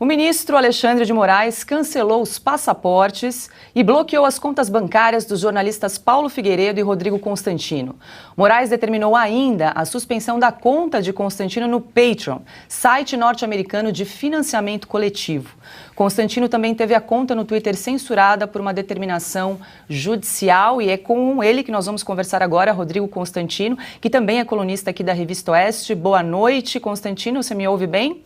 O ministro Alexandre de Moraes cancelou os passaportes e bloqueou as contas bancárias dos jornalistas Paulo Figueiredo e Rodrigo Constantino. Moraes determinou ainda a suspensão da conta de Constantino no Patreon, site norte-americano de financiamento coletivo. Constantino também teve a conta no Twitter censurada por uma determinação judicial, e é com ele que nós vamos conversar agora, Rodrigo Constantino, que também é colunista aqui da Revista Oeste. Boa noite, Constantino, você me ouve bem?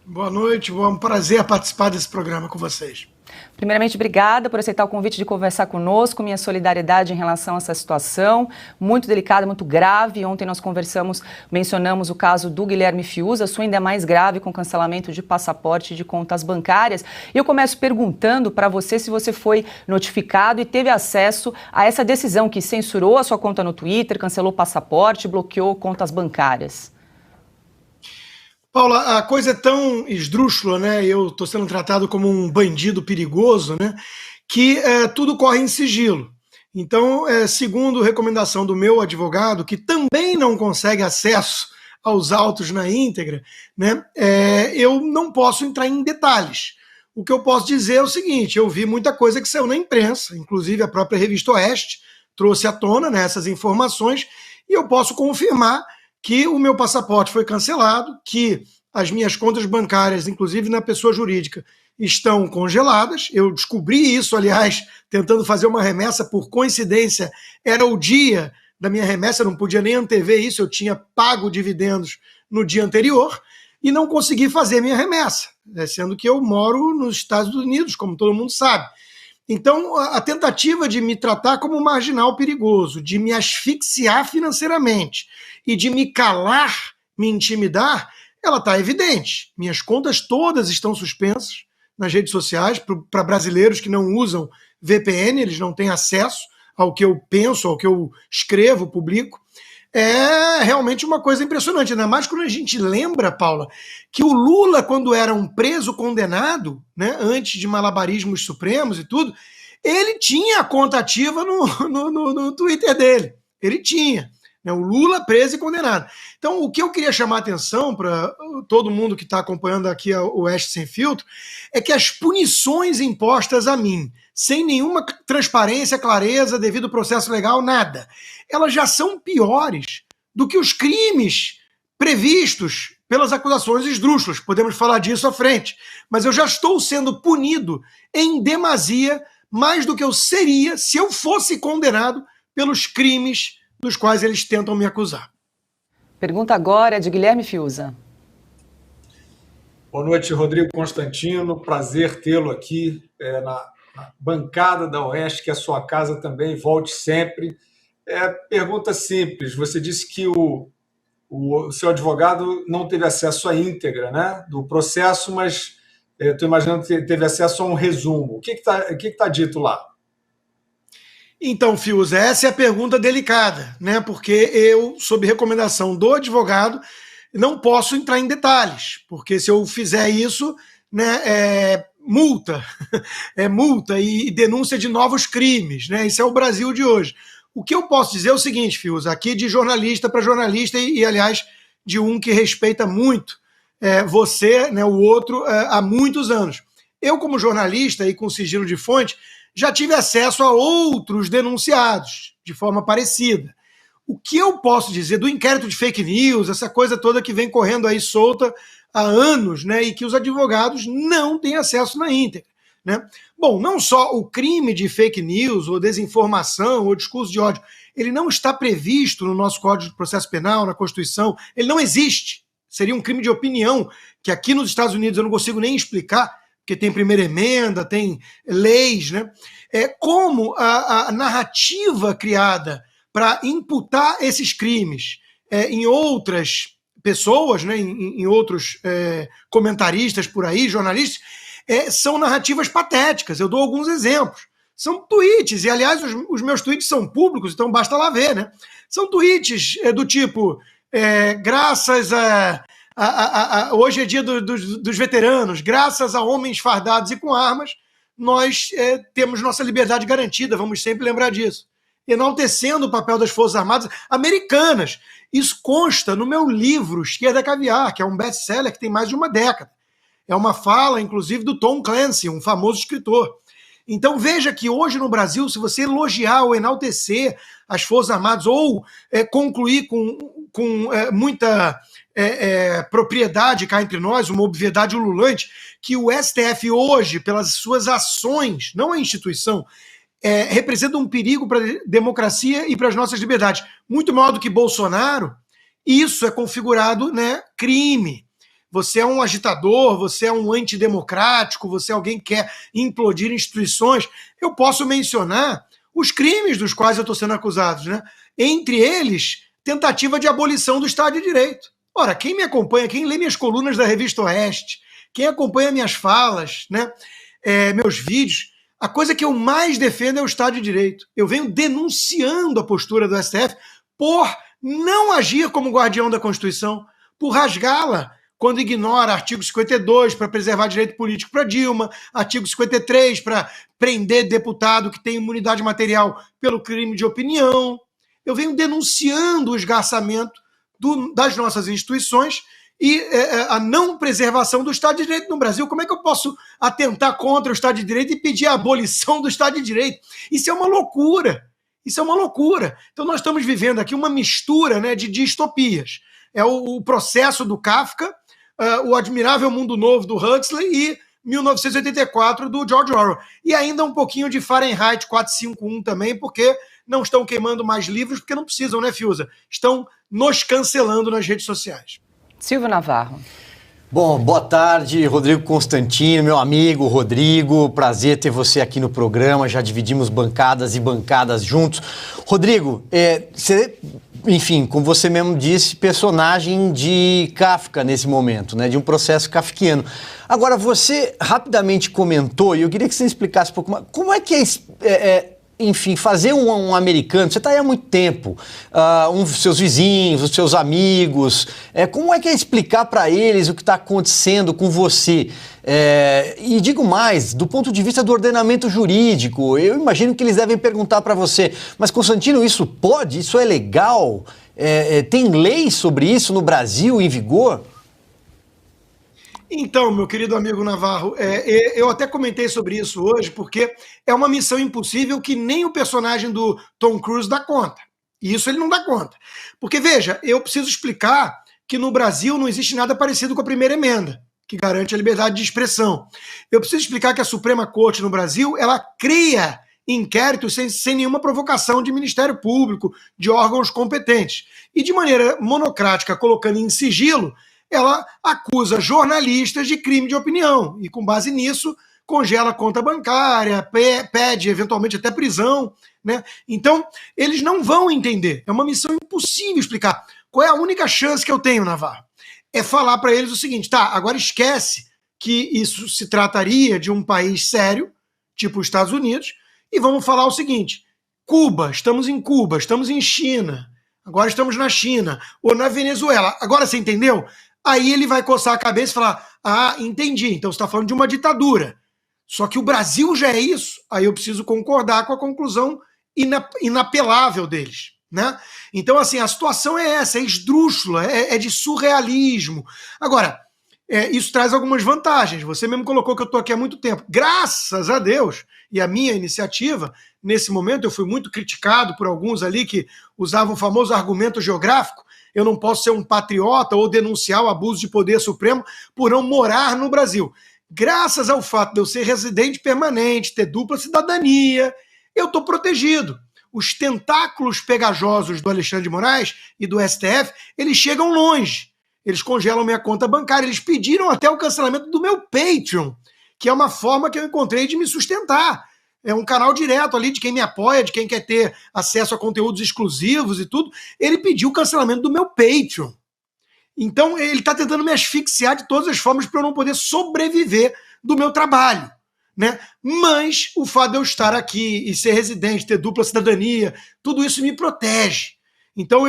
Boa noite, é um prazer participar desse programa com vocês. Primeiramente, obrigada por aceitar o convite de conversar conosco, minha solidariedade em relação a essa situação, muito delicada, muito grave. Ontem nós mencionamos o caso do Guilherme Fiuza, a sua ainda é mais grave, com cancelamento de passaporte e de contas bancárias. E eu começo perguntando para você se você foi notificado e teve acesso a essa decisão que censurou a sua conta no Twitter, cancelou o passaporte, bloqueou contas bancárias. Paula, a coisa é tão esdrúxula, né? Eu estou sendo tratado como um bandido perigoso, né? Que tudo corre em sigilo. Então, segundo recomendação do meu advogado, que também não consegue acesso aos autos na íntegra, né? Eu não posso entrar em detalhes. O que eu posso dizer é o seguinte: eu vi muita coisa que saiu na imprensa, inclusive a própria Revista Oeste trouxe à tona, né, essas informações, e eu posso confirmar que o meu passaporte foi cancelado, que as minhas contas bancárias, inclusive na pessoa jurídica, estão congeladas. Eu descobri isso, aliás, tentando fazer uma remessa, por coincidência, era o dia da minha remessa, eu não podia nem antever isso, eu tinha pago dividendos no dia anterior e não consegui fazer minha remessa, sendo que eu moro nos Estados Unidos, como todo mundo sabe. Então, a tentativa de me tratar como um marginal perigoso, de me asfixiar financeiramente e de me calar, me intimidar, ela está evidente. Minhas contas todas estão suspensas nas redes sociais, para brasileiros que não usam VPN, eles não têm acesso ao que eu penso, ao que eu escrevo, publico. É realmente uma coisa impressionante, ainda mais quando a gente lembra, Paula, que o Lula, quando era um preso condenado, né, antes de malabarismos supremos e tudo, ele tinha a conta ativa no Twitter dele. Ele tinha. Né, o Lula preso e condenado. Então, o que eu queria chamar a atenção para todo mundo que está acompanhando aqui o Oeste Sem Filtro é que as punições impostas a mim, sem nenhuma transparência, clareza, devido ao processo legal, nada, elas já são piores do que os crimes previstos pelas acusações esdrúxulas. Podemos falar disso à frente. Mas eu já estou sendo punido em demasia, mais do que eu seria se eu fosse condenado pelos crimes dos quais eles tentam me acusar. Pergunta agora é de Guilherme Fiuza. Boa noite, Rodrigo Constantino. Prazer tê-lo aqui na bancada da Oeste, que é a sua casa também. Volte sempre. Pergunta simples. Você disse que o seu advogado não teve acesso à íntegra, né, do processo, mas estou imaginando que teve acesso a um resumo. O que está dito lá? Então, Fiuza, essa é a pergunta delicada, né? Porque eu, sob recomendação do advogado, não posso entrar em detalhes, porque se eu fizer isso, né, multa, multa e denúncia de novos crimes, né? Isso é o Brasil de hoje. O que eu posso dizer é o seguinte, Fiuza, aqui de jornalista para jornalista e, aliás, de um que respeita muito você, né, o outro, há muitos anos. Eu, como jornalista e com sigilo de fonte, já tive acesso a outros denunciados de forma parecida. O que eu posso dizer do inquérito de fake news, essa coisa toda que vem correndo aí solta há anos, né, e que os advogados não têm acesso na íntegra, né? Bom, não só o crime de fake news, ou desinformação, ou discurso de ódio, ele não está previsto no nosso Código de Processo Penal, na Constituição, ele não existe. Seria um crime de opinião, que aqui nos Estados Unidos eu não consigo nem explicar, porque tem primeira emenda, tem leis, né? Como a narrativa criada para imputar esses crimes em outras pessoas, né, em outros comentaristas por aí, jornalistas, são narrativas patéticas. Eu dou alguns exemplos. São tweets, e aliás os meus tweets são públicos, então basta lá ver, né? São tweets do tipo, graças hoje é dia dos veteranos, graças a homens fardados e com armas, nós temos nossa liberdade garantida, vamos sempre lembrar disso. Enaltecendo o papel das Forças Armadas americanas. Isso consta no meu livro, Esquerda Caviar, que é um best-seller que tem mais de uma década. É uma fala, inclusive, do Tom Clancy, um famoso escritor. Então veja que hoje no Brasil, se você elogiar ou enaltecer as Forças Armadas ou concluir com muita propriedade cá entre nós, uma obviedade ululante, que o STF hoje, pelas suas ações, não a instituição, representa um perigo para a democracia e para as nossas liberdades, muito maior do que Bolsonaro, isso é configurado, né, crime. Você é um agitador, você é um antidemocrático, você é alguém que quer implodir instituições. Eu posso mencionar os crimes dos quais eu estou sendo acusado, né? Entre eles, tentativa de abolição do Estado de Direito. Ora, quem me acompanha, quem lê minhas colunas da Revista Oeste, quem acompanha minhas falas, né, meus vídeos, a coisa que eu mais defendo é o Estado de Direito. Eu venho denunciando a postura do STF por não agir como guardião da Constituição, por rasgá-la, quando ignora artigo 52 para preservar direito político para Dilma, artigo 53 para prender deputado que tem imunidade material pelo crime de opinião. Eu venho denunciando o esgarçamento das nossas instituições e a não preservação do Estado de Direito no Brasil. Como é que eu posso atentar contra o Estado de Direito e pedir a abolição do Estado de Direito? Isso é uma loucura. Isso é uma loucura. Então nós estamos vivendo aqui uma mistura, né, de distopias. É o processo do Kafka, o Admirável Mundo Novo do Huxley e 1984 do George Orwell. E ainda um pouquinho de Fahrenheit 451 também, porque não estão queimando mais livros, porque não precisam, né, Fiuza? Estão nos cancelando nas redes sociais. Silvio Navarro. Bom, boa tarde, Rodrigo Constantino, meu amigo Rodrigo, prazer ter você aqui no programa, já dividimos bancadas e bancadas juntos. Rodrigo, você, enfim, como você mesmo disse, personagem de Kafka nesse momento, né, de um processo kafkiano. Agora, você rapidamente comentou, e eu queria que você explicasse um pouco mais, como é que enfim, fazer um americano, você está aí há muito tempo, os seus vizinhos, os seus amigos, como é que é explicar para eles o que está acontecendo com você? E digo mais, do ponto de vista do ordenamento jurídico, eu imagino que eles devem perguntar para você, mas Constantino, isso pode? Isso é legal? Tem lei sobre isso no Brasil em vigor? Então, meu querido amigo Navarro, eu até comentei sobre isso hoje, porque é uma missão impossível que nem o personagem do Tom Cruise dá conta. E isso ele não dá conta. Porque, veja, eu preciso explicar que no Brasil não existe nada parecido com a primeira emenda, que garante a liberdade de expressão. Eu preciso explicar que a Suprema Corte no Brasil, ela cria inquéritos sem nenhuma provocação de Ministério Público, de órgãos competentes. E de maneira monocrática, colocando em sigilo, ela acusa jornalistas de crime de opinião e, com base nisso, congela a conta bancária, pede eventualmente até prisão, né? Então, eles não vão entender. É uma missão impossível explicar. Qual é a única chance que eu tenho, Navarro? É falar para eles o seguinte, tá, agora esquece que isso se trataria de um país sério, tipo os Estados Unidos, e vamos falar o seguinte, Cuba, estamos em China, agora estamos na China, ou na Venezuela. Agora você entendeu? Aí ele vai coçar a cabeça e falar, entendi, então você está falando de uma ditadura. Só que o Brasil já é isso, aí eu preciso concordar com a conclusão inapelável deles, né? Então, assim, a situação é essa, é esdrúxula, é de surrealismo. Agora, isso traz algumas vantagens. Você mesmo colocou que eu estou aqui há muito tempo. Graças a Deus, e a minha iniciativa, nesse momento eu fui muito criticado por alguns ali que usavam o famoso argumento geográfico, eu não posso ser um patriota ou denunciar o abuso de poder supremo por não morar no Brasil. Graças ao fato de eu ser residente permanente, ter dupla cidadania, eu estou protegido. Os tentáculos pegajosos do Alexandre de Moraes e do STF, eles chegam longe. Eles congelam minha conta bancária, eles pediram até o cancelamento do meu Patreon, que é uma forma que eu encontrei de me sustentar. É um canal direto ali de quem me apoia, de quem quer ter acesso a conteúdos exclusivos e tudo. Ele pediu o cancelamento do meu Patreon. Então, ele está tentando me asfixiar de todas as formas para eu não poder sobreviver do meu trabalho, né? Mas o fato de eu estar aqui e ser residente, ter dupla cidadania, tudo isso me protege. Então,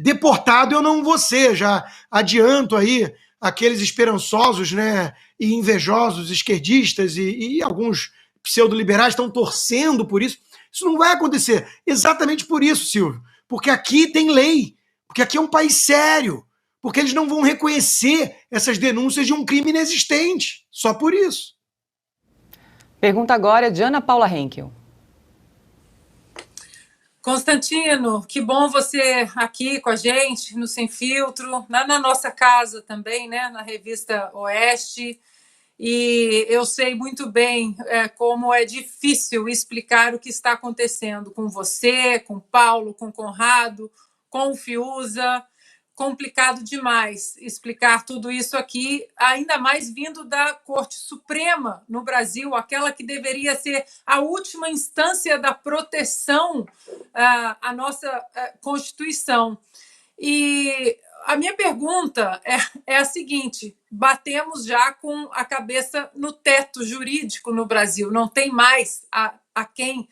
deportado eu não vou ser, já adianto aí aqueles esperançosos, né, e invejosos esquerdistas e alguns pseudo-liberais estão torcendo por isso. Isso não vai acontecer. Exatamente por isso, Silvio. Porque aqui tem lei. Porque aqui é um país sério. porque eles não vão reconhecer essas denúncias de um crime inexistente, só por isso. Pergunta agora de Ana Paula Henkel. Constantino, que bom você aqui com a gente, no Sem Filtro, na nossa casa também, né, na revista Oeste. E eu sei muito bem como é difícil explicar o que está acontecendo com você, com o Paulo, com o Conrado, com o Fiuza. Complicado demais explicar tudo isso aqui, ainda mais vindo da Corte Suprema no Brasil, aquela que deveria ser a última instância da proteção à nossa Constituição. E a minha pergunta é a seguinte: batemos já com a cabeça no teto jurídico no Brasil, não tem mais a quem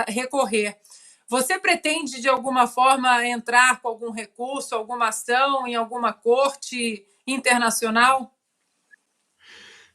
recorrer. Você pretende, de alguma forma, entrar com algum recurso, alguma ação em alguma corte internacional?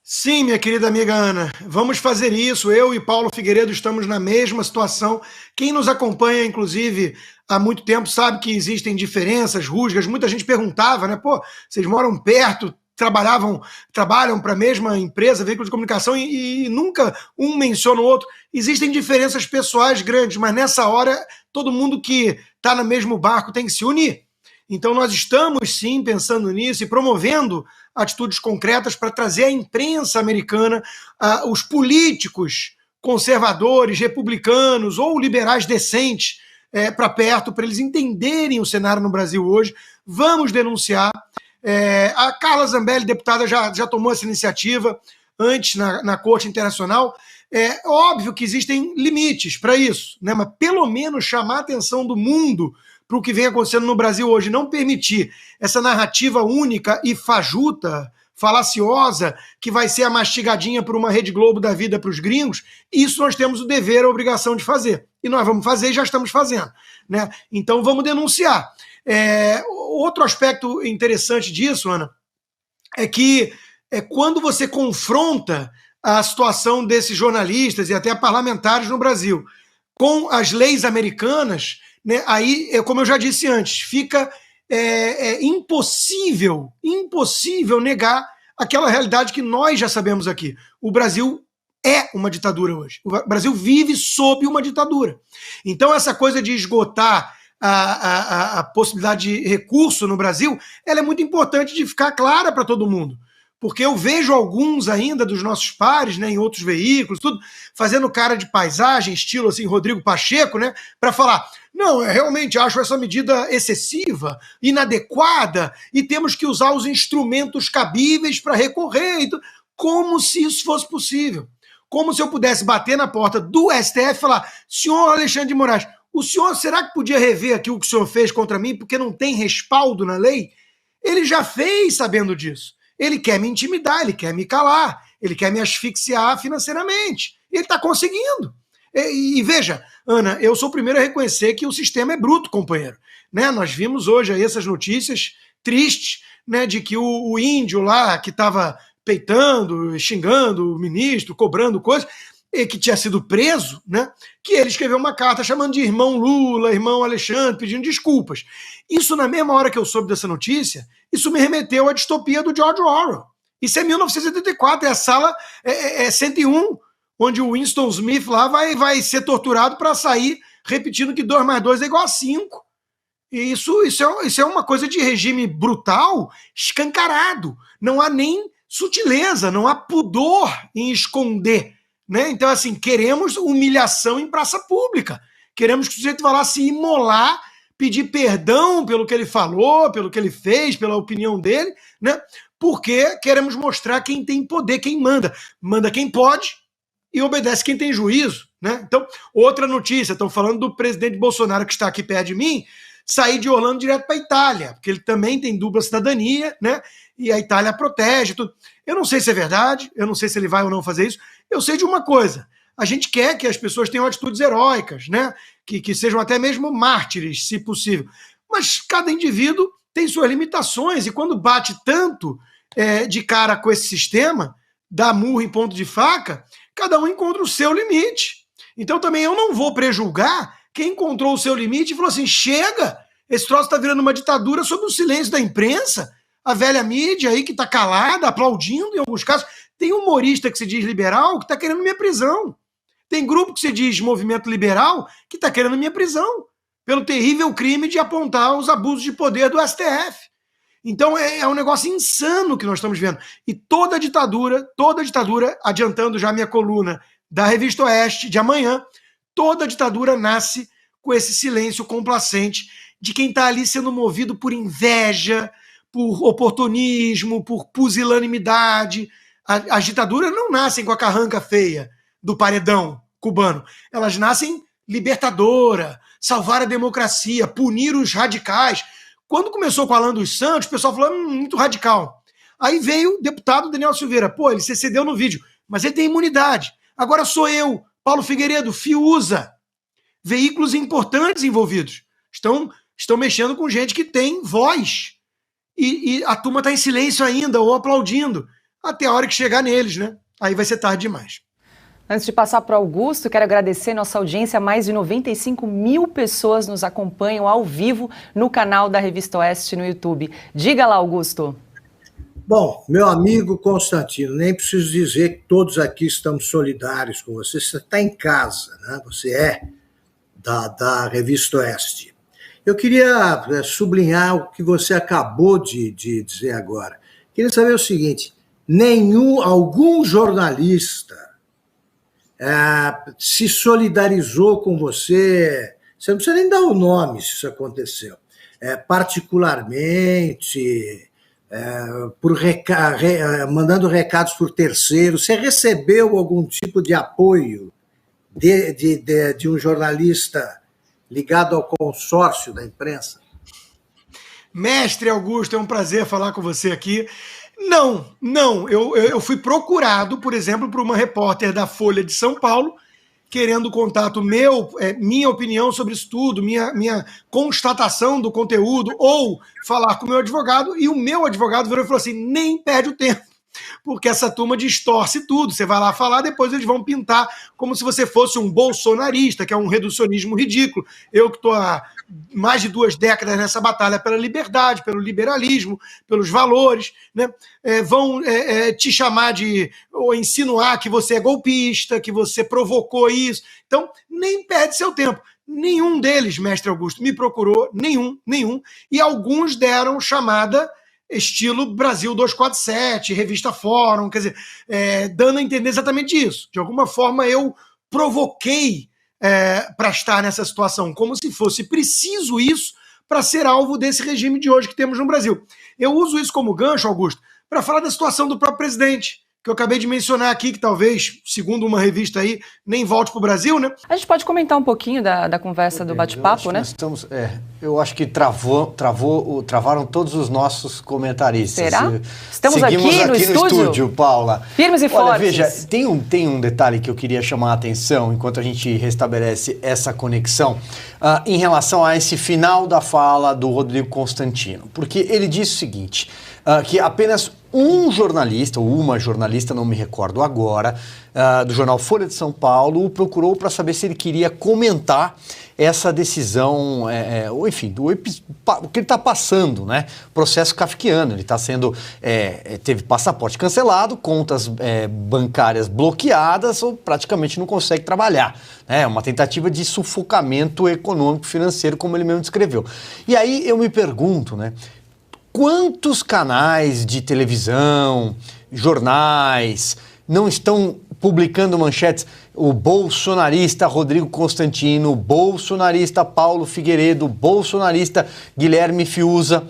Sim, minha querida amiga Ana, vamos fazer isso. Eu e Paulo Figueiredo estamos na mesma situação. Quem nos acompanha, inclusive, há muito tempo, sabe que existem diferenças, rusgas. Muita gente perguntava, né? Pô, vocês moram perto, trabalham para a mesma empresa, veículo de comunicação, e nunca um menciona o outro. Existem diferenças pessoais grandes, mas nessa hora todo mundo que está no mesmo barco tem que se unir. Então nós estamos sim pensando nisso e promovendo atitudes concretas para trazer à imprensa americana os políticos conservadores, republicanos ou liberais decentes para perto, para eles entenderem o cenário no Brasil hoje. Vamos denunciar. A Carla Zambelli, deputada, já tomou essa iniciativa antes na Corte Internacional. É óbvio que existem limites para isso, né? Mas pelo menos chamar a atenção do mundo para o que vem acontecendo no Brasil hoje, não permitir essa narrativa única e fajuta, falaciosa, que vai ser a mastigadinha por uma Rede Globo da vida para os gringos. Isso nós temos o dever, a obrigação de fazer. E nós vamos fazer e já estamos fazendo, né? Então vamos denunciar. Outro aspecto interessante disso, Ana, é que quando você confronta a situação desses jornalistas e até parlamentares no Brasil com as leis americanas, né, aí, como eu já disse antes, fica impossível negar aquela realidade que nós já sabemos aqui. O Brasil é uma ditadura hoje. O Brasil vive sob uma ditadura. Então essa coisa de esgotar a possibilidade de recurso no Brasil, ela é muito importante de ficar clara para todo mundo. Porque eu vejo alguns ainda dos nossos pares, né, em outros veículos, tudo, fazendo cara de paisagem, estilo assim, Rodrigo Pacheco, né, para falar, não, eu realmente acho essa medida excessiva, inadequada, e temos que usar os instrumentos cabíveis para recorrer, como se isso fosse possível. Como se eu pudesse bater na porta do STF e falar, senhor Alexandre de Moraes, o senhor, será que podia rever aqui o que o senhor fez contra mim porque não tem respaldo na lei? Ele já fez sabendo disso. Ele quer me intimidar, ele quer me calar, ele quer me asfixiar financeiramente. Ele está conseguindo. E veja, Ana, eu sou o primeiro a reconhecer que o sistema é bruto, companheiro. Né? Nós vimos hoje aí essas notícias tristes, né, de que o índio lá que estava peitando, xingando o ministro, cobrando coisas, que tinha sido preso, né, que ele escreveu uma carta chamando de irmão Lula, irmão Alexandre, pedindo desculpas. Isso, na mesma hora que eu soube dessa notícia, isso me remeteu à distopia do George Orwell. Isso é 1984, é a sala 101, onde o Winston Smith lá vai ser torturado para sair repetindo que 2 mais 2 é igual a 5. E isso é uma coisa de regime brutal, escancarado. Não há nem sutileza, não há pudor em esconder. Né? Então, assim, queremos humilhação em praça pública. Queremos que o sujeito vá lá se imolar, pedir perdão pelo que ele falou, pelo que ele fez, pela opinião dele, né? Porque queremos mostrar quem tem poder, quem manda. Manda quem pode e obedece quem tem juízo. Né? Então, outra notícia, estão falando do presidente Bolsonaro, que está aqui perto de mim, sair de Orlando direto para a Itália, porque ele também tem dupla cidadania, né? E a Itália protege tudo. Eu não sei se é verdade, eu não sei se ele vai ou não fazer isso. Eu sei de uma coisa, a gente quer que as pessoas tenham atitudes heróicas, né? Que sejam até mesmo mártires, se possível. Mas cada indivíduo tem suas limitações, e quando bate tanto de cara com esse sistema, dá murro em ponto de faca, cada um encontra o seu limite. Então também eu não vou prejulgar quem encontrou o seu limite e falou assim, chega, esse troço está virando uma ditadura sob o silêncio da imprensa. A velha mídia aí que está calada, aplaudindo em alguns casos. Tem humorista que se diz liberal que está querendo minha prisão. Tem grupo que se diz movimento liberal que está querendo minha prisão pelo terrível crime de apontar os abusos de poder do STF. Então é um negócio insano que nós estamos vendo. E toda ditadura, adiantando já a minha coluna da Revista Oeste de amanhã, toda ditadura nasce com esse silêncio complacente de quem está ali sendo movido por inveja, por oportunismo, por pusilanimidade. As ditaduras não nascem com a carranca feia do paredão cubano. Elas nascem libertadora, salvar a democracia, punir os radicais. Quando começou com Alan dos Santos, o pessoal falou, muito radical. Aí veio o deputado Daniel Silveira. Pô, ele se excedeu no vídeo, mas ele tem imunidade. Agora sou eu, Paulo Figueiredo, Fiuza. Veículos importantes envolvidos. Estão mexendo com gente que tem voz. E a turma está em silêncio ainda, ou aplaudindo. Até a hora que chegar neles, né? Aí vai ser tarde demais. Antes de passar para o Augusto, quero agradecer nossa audiência. Mais de 95 mil pessoas nos acompanham ao vivo no canal da Revista Oeste no YouTube. Diga lá, Augusto. Bom, meu amigo Constantino, nem preciso dizer que todos aqui estamos solidários com você. Você está em casa, né? Você é da Revista Oeste. Eu queria sublinhar o que você acabou de dizer agora. Queria saber o seguinte, algum jornalista se solidarizou com você, você não precisa nem dar o nome se isso aconteceu, particularmente, mandando recados por terceiros, você recebeu algum tipo de apoio de um jornalista ligado ao consórcio da imprensa? Mestre Augusto, é um prazer falar com você aqui. Não. Eu fui procurado, por exemplo, por uma repórter da Folha de São Paulo, querendo contato meu, minha opinião sobre isso tudo, minha constatação do conteúdo, ou falar com o meu advogado, e o meu advogado virou e falou assim, nem perde o tempo, porque essa turma distorce tudo, você vai lá falar, depois eles vão pintar como se você fosse um bolsonarista, que é um reducionismo ridículo. Eu que estou há mais de 2 décadas nessa batalha pela liberdade, pelo liberalismo, pelos valores, né? Vão te chamar ou insinuar que você é golpista, que você provocou isso. Então, nem perde seu tempo. Nenhum deles, mestre Augusto, me procurou, nenhum, e alguns deram chamada estilo Brasil 247, Revista Fórum, quer dizer, dando a entender exatamente isso. De alguma forma eu provoquei para estar nessa situação, como se fosse preciso isso para ser alvo desse regime de hoje que temos no Brasil. Eu uso isso como gancho, Augusto, para falar da situação do próprio presidente, que eu acabei de mencionar aqui, que talvez, segundo uma revista aí, nem volte para o Brasil, né? A gente pode comentar um pouquinho da conversa do bate-papo, né? Eu acho que travaram todos os nossos comentaristas. Será? Estamos Seguimos aqui no estúdio, Paula. Firmes e fortes. Olha, veja, tem um detalhe que eu queria chamar a atenção, enquanto a gente restabelece essa conexão, em relação a esse final da fala do Rodrigo Constantino. Porque ele disse o seguinte, que apenas um jornalista, ou uma jornalista, não me recordo agora, do jornal Folha de São Paulo, o procurou para saber se ele queria comentar essa decisão, ou enfim, o que ele está passando, né? Processo kafkiano, ele está sendo, teve passaporte cancelado, contas bancárias bloqueadas, ou praticamente não consegue trabalhar. É uma tentativa de sufocamento econômico, financeiro, como ele mesmo descreveu. E aí eu me pergunto, né? Quantos canais de televisão, jornais, não estão publicando manchetes? O bolsonarista Rodrigo Constantino, o bolsonarista Paulo Figueiredo, o bolsonarista Guilherme Fiuza,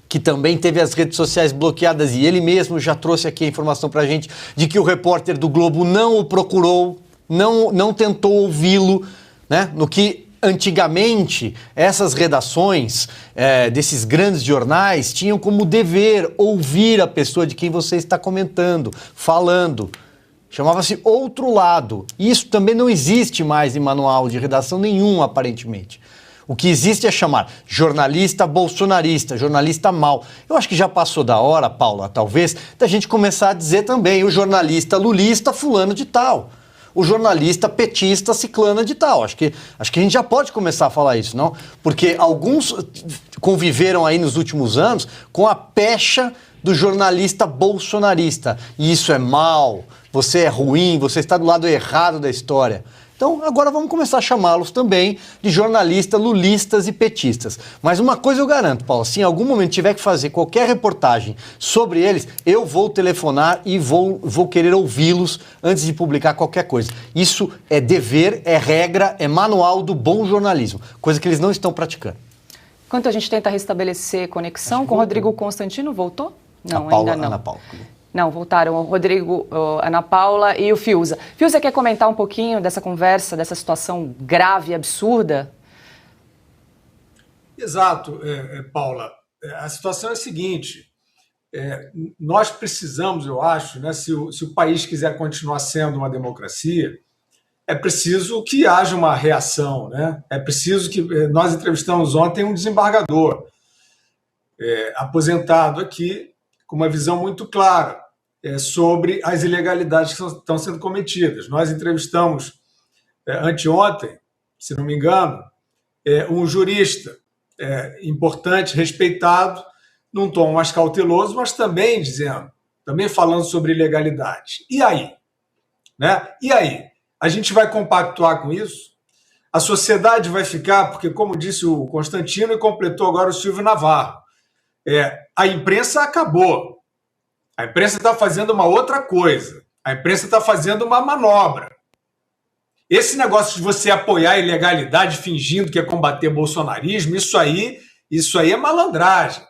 que também teve as redes sociais bloqueadas, e ele mesmo já trouxe aqui a informação para a gente de que o repórter do Globo não o procurou, não tentou ouvi-lo, né? No que antigamente, essas redações desses grandes jornais tinham como dever ouvir a pessoa de quem você está comentando, falando. Chamava-se Outro Lado. Isso também não existe mais em manual de redação nenhum, aparentemente. O que existe é chamar jornalista bolsonarista, jornalista mau. Eu acho que já passou da hora, Paula, talvez, da gente começar a dizer também o jornalista lulista fulano de tal. o jornalista petista ciclana de tal. Acho que a gente já pode começar a falar isso, não? Porque alguns conviveram aí nos últimos anos com a pecha do jornalista bolsonarista. E isso é mal, você é ruim, você está do lado errado da história. Então, agora vamos começar a chamá-los também de jornalistas lulistas e petistas. Mas uma coisa eu garanto, Paulo, se em algum momento tiver que fazer qualquer reportagem sobre eles, eu vou telefonar e vou querer ouvi-los antes de publicar qualquer coisa. Isso é dever, é regra, é manual do bom jornalismo, coisa que eles não estão praticando. Enquanto a gente tenta restabelecer conexão com o Rodrigo Constantino, voltou? Não, ainda não. Ana Paula. Não, voltaram o Rodrigo, a Ana Paula e o Fiuza. Fiuza, quer comentar um pouquinho dessa conversa, dessa situação grave e absurda? Exato, Paula. A situação é a seguinte, nós precisamos, eu acho, né, se o país quiser continuar sendo uma democracia, é preciso que haja uma reação, né? É preciso que... Nós entrevistamos ontem um desembargador aposentado aqui, com uma visão muito clara sobre as ilegalidades que estão sendo cometidas. Nós entrevistamos anteontem, se não me engano, um jurista importante, respeitado, num tom mais cauteloso, mas também falando sobre ilegalidade. E aí? Né? E aí? A gente vai compactuar com isso? A sociedade vai ficar, porque, como disse o Constantino e completou agora o Silvio Navarro, a imprensa acabou. A imprensa está fazendo uma outra coisa. A imprensa está fazendo uma manobra. Esse negócio de você apoiar a ilegalidade fingindo que é combater bolsonarismo, isso aí é malandragem.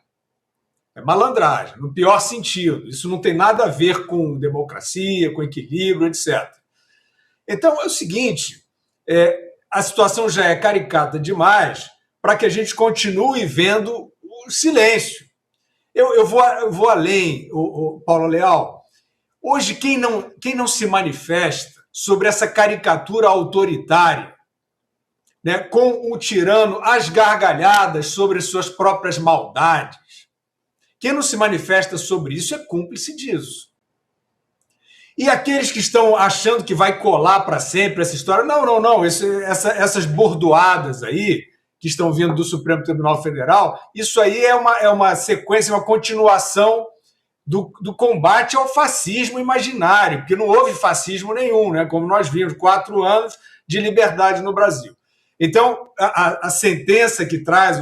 É malandragem, no pior sentido. Isso não tem nada a ver com democracia, com equilíbrio, etc. Então é o seguinte, a situação já é caricata demais para que a gente continue vendo o silêncio. Eu vou além, Paulo Leal. Hoje, quem não se manifesta sobre essa caricatura autoritária, né, com o tirano às gargalhadas sobre suas próprias maldades, quem não se manifesta sobre isso é cúmplice disso. E aqueles que estão achando que vai colar para sempre essa história, não, essas bordoadas aí, que estão vindo do Supremo Tribunal Federal, isso aí é uma sequência, uma continuação do combate ao fascismo imaginário, porque não houve fascismo nenhum, né? Como nós vimos, 4 anos de liberdade no Brasil. Então, a sentença que traz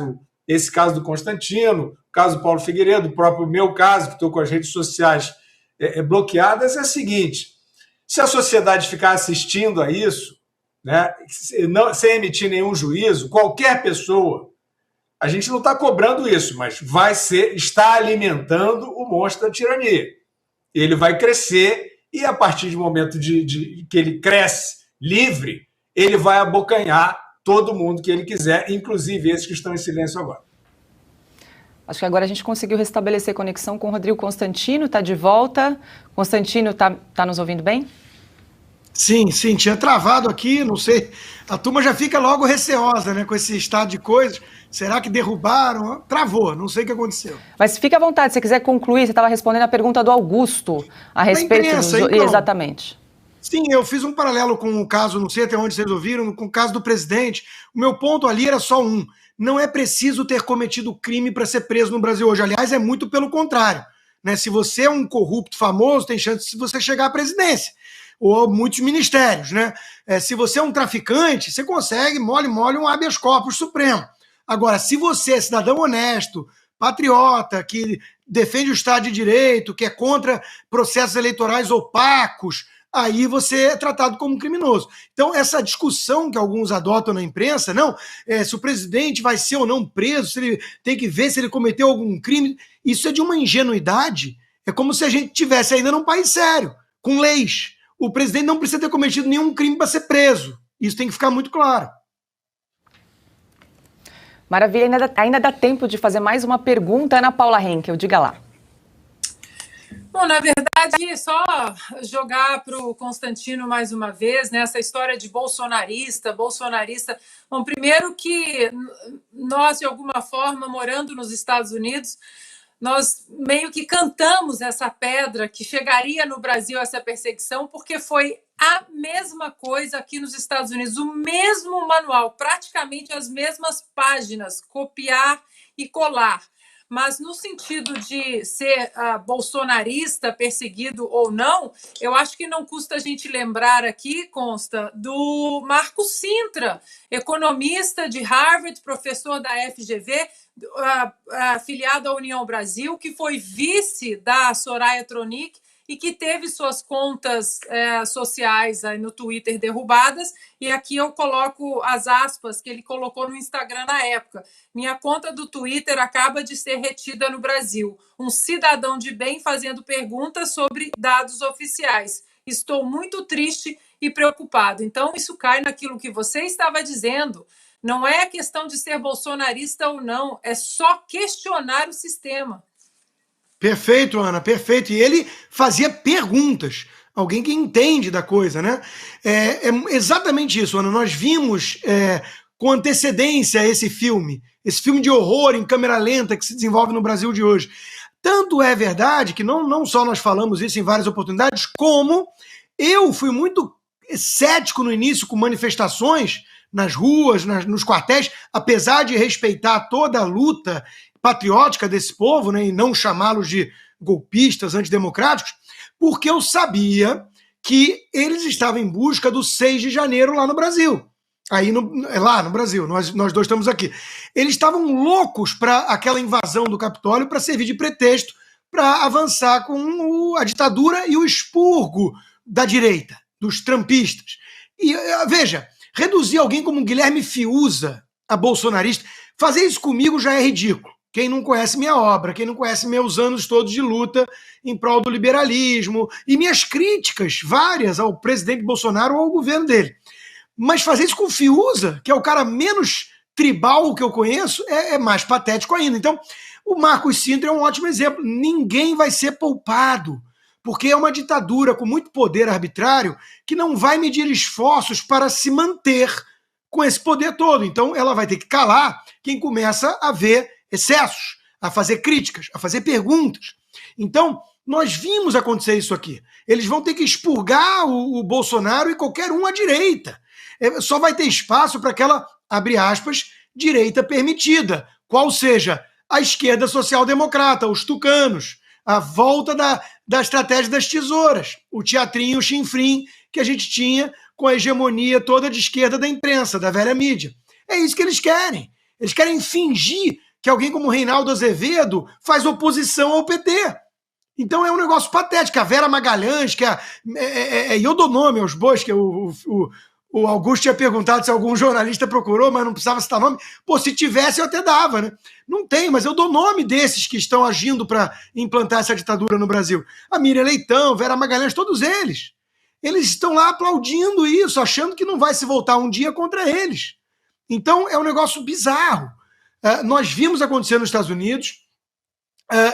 esse caso do Constantino, o caso do Paulo Figueiredo, o próprio meu caso, que estou com as redes sociais bloqueadas, é a seguinte: se a sociedade ficar assistindo a isso, né, sem emitir nenhum juízo, qualquer pessoa, a gente não está cobrando isso, mas está alimentando o monstro da tirania. Ele vai crescer e, a partir do momento que ele cresce livre, ele vai abocanhar todo mundo que ele quiser, inclusive esses que estão em silêncio agora. Acho que agora a gente conseguiu restabelecer conexão com o Rodrigo Constantino, está de volta. Constantino, está nos ouvindo bem? Sim, tinha travado aqui, não sei. A turma já fica logo receosa, né, com esse estado de coisas. Será que derrubaram? Travou, não sei o que aconteceu. Mas fique à vontade, se você quiser concluir, você estava respondendo a pergunta do Augusto a respeito imprensa, do... então. Exatamente. Sim, eu fiz um paralelo com o caso, não sei até onde vocês ouviram, com o caso do presidente. O meu ponto ali era só um. Não é preciso ter cometido crime para ser preso no Brasil hoje. Aliás, é muito pelo contrário. Né? Se você é um corrupto famoso, tem chance de você chegar à presidência. Ou muitos ministérios, né? Se você é um traficante, você consegue, mole, um habeas corpus supremo. Agora, se você é cidadão honesto, patriota, que defende o Estado de Direito, que é contra processos eleitorais opacos, aí você é tratado como criminoso. Então, essa discussão que alguns adotam na imprensa, se o presidente vai ser ou não preso, se ele tem que ver se ele cometeu algum crime, isso é de uma ingenuidade. É como se a gente estivesse ainda num país sério, com leis. O presidente não precisa ter cometido nenhum crime para ser preso. Isso tem que ficar muito claro. Maravilha, ainda dá tempo de fazer mais uma pergunta. Ana Paula Henkel, diga lá. Bom, na verdade, só jogar para o Constantino mais uma vez, né, essa história de bolsonarista. Bom, primeiro que nós, de alguma forma, morando nos Estados Unidos, nós meio que cantamos essa pedra que chegaria no Brasil essa perseguição, porque foi a mesma coisa aqui nos Estados Unidos, o mesmo manual, praticamente as mesmas páginas, copiar e colar. Mas no sentido de ser bolsonarista, perseguido ou não, eu acho que não custa a gente lembrar aqui, Consta, do Marco Sintra, economista de Harvard, professor da FGV, afiliado à União Brasil, que foi vice da Soraya Tronic e que teve suas contas sociais no Twitter derrubadas. E aqui eu coloco as aspas que ele colocou no Instagram na época. Minha conta do Twitter acaba de ser retida no Brasil. Um cidadão de bem fazendo perguntas sobre dados oficiais. Estou muito triste e preocupado. Então, isso cai naquilo que você estava dizendo. Não é questão de ser bolsonarista ou não, é só questionar o sistema. Perfeito, Ana, perfeito. E ele fazia perguntas. Alguém que entende da coisa, né? É exatamente isso, Ana. Nós vimos com antecedência esse filme de horror em câmera lenta que se desenvolve no Brasil de hoje. Tanto é verdade que não só nós falamos isso em várias oportunidades, como eu fui muito cético no início com manifestações nas ruas, nos quartéis, apesar de respeitar toda a luta patriótica desse povo, né, e não chamá-los de golpistas, antidemocráticos, porque eu sabia que eles estavam em busca do 6 de janeiro lá no Brasil. Lá no Brasil, nós dois estamos aqui. Eles estavam loucos para aquela invasão do Capitólio para servir de pretexto para avançar com a ditadura e o expurgo da direita, dos trumpistas. E veja, reduzir alguém como Guilherme Fiuza a bolsonarista, fazer isso comigo já é ridículo. Quem não conhece minha obra, quem não conhece meus anos todos de luta em prol do liberalismo e minhas críticas várias ao presidente Bolsonaro ou ao governo dele. Mas fazer isso com o Fiuza, que é o cara menos tribal que eu conheço, é mais patético ainda. Então, o Marcos Sintra é um ótimo exemplo. Ninguém vai ser poupado, porque é uma ditadura com muito poder arbitrário que não vai medir esforços para se manter com esse poder todo. Então, ela vai ter que calar quem começa a ver excessos, a fazer críticas, a fazer perguntas. Então, nós vimos acontecer isso aqui. Eles vão ter que expurgar o Bolsonaro e qualquer um à direita. Só vai ter espaço para aquela, abre aspas, direita permitida, qual seja a esquerda social-democrata, os tucanos, a volta da estratégia das tesouras, o teatrinho chinfrim que a gente tinha com a hegemonia toda de esquerda da imprensa, da velha mídia. É isso que eles querem. Eles querem fingir que alguém como Reinaldo Azevedo faz oposição ao PT. Então é um negócio patético. A Vera Magalhães, que e eu dou nome aos bois, que o Augusto tinha perguntado se algum jornalista procurou, mas não precisava citar nome. Pô, se tivesse eu até dava, né? Não tem, mas eu dou nome desses que estão agindo para implantar essa ditadura no Brasil. A Miriam Leitão, Vera Magalhães, todos eles. Eles estão lá aplaudindo isso, achando que não vai se voltar um dia contra eles. Então é um negócio bizarro. Nós vimos acontecer nos Estados Unidos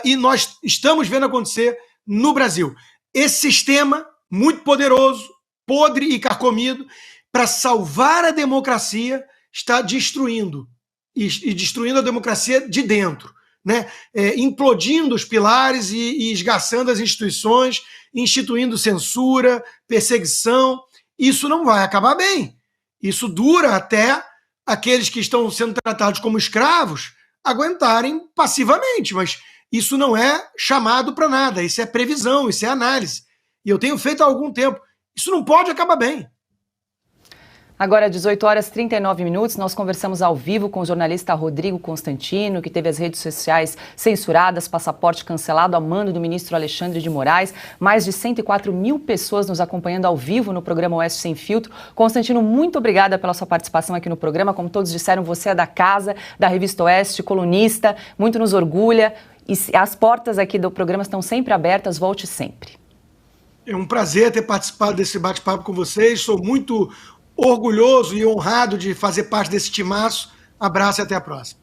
e nós estamos vendo acontecer no Brasil. Esse sistema muito poderoso, podre e carcomido, para salvar a democracia, está destruindo. E destruindo a democracia de dentro, né? Implodindo os pilares e esgaçando as instituições, instituindo censura, perseguição. Isso não vai acabar bem. Isso dura até aqueles que estão sendo tratados como escravos aguentarem passivamente, mas isso não é chamado para nada, isso é previsão, isso é análise. E eu tenho feito há algum tempo. Isso não pode acabar bem. Agora, 18h39, nós conversamos ao vivo com o jornalista Rodrigo Constantino, que teve as redes sociais censuradas, passaporte cancelado a mando do ministro Alexandre de Moraes. Mais de 104 mil pessoas nos acompanhando ao vivo no programa Oeste Sem Filtro. Constantino, muito obrigada pela sua participação aqui no programa. Como todos disseram, você é da casa, da Revista Oeste, colunista, muito nos orgulha. E as portas aqui do programa estão sempre abertas, volte sempre. É um prazer ter participado desse bate-papo com vocês. Sou muito orgulhoso e honrado de fazer parte desse timaço. Abraço e até a próxima.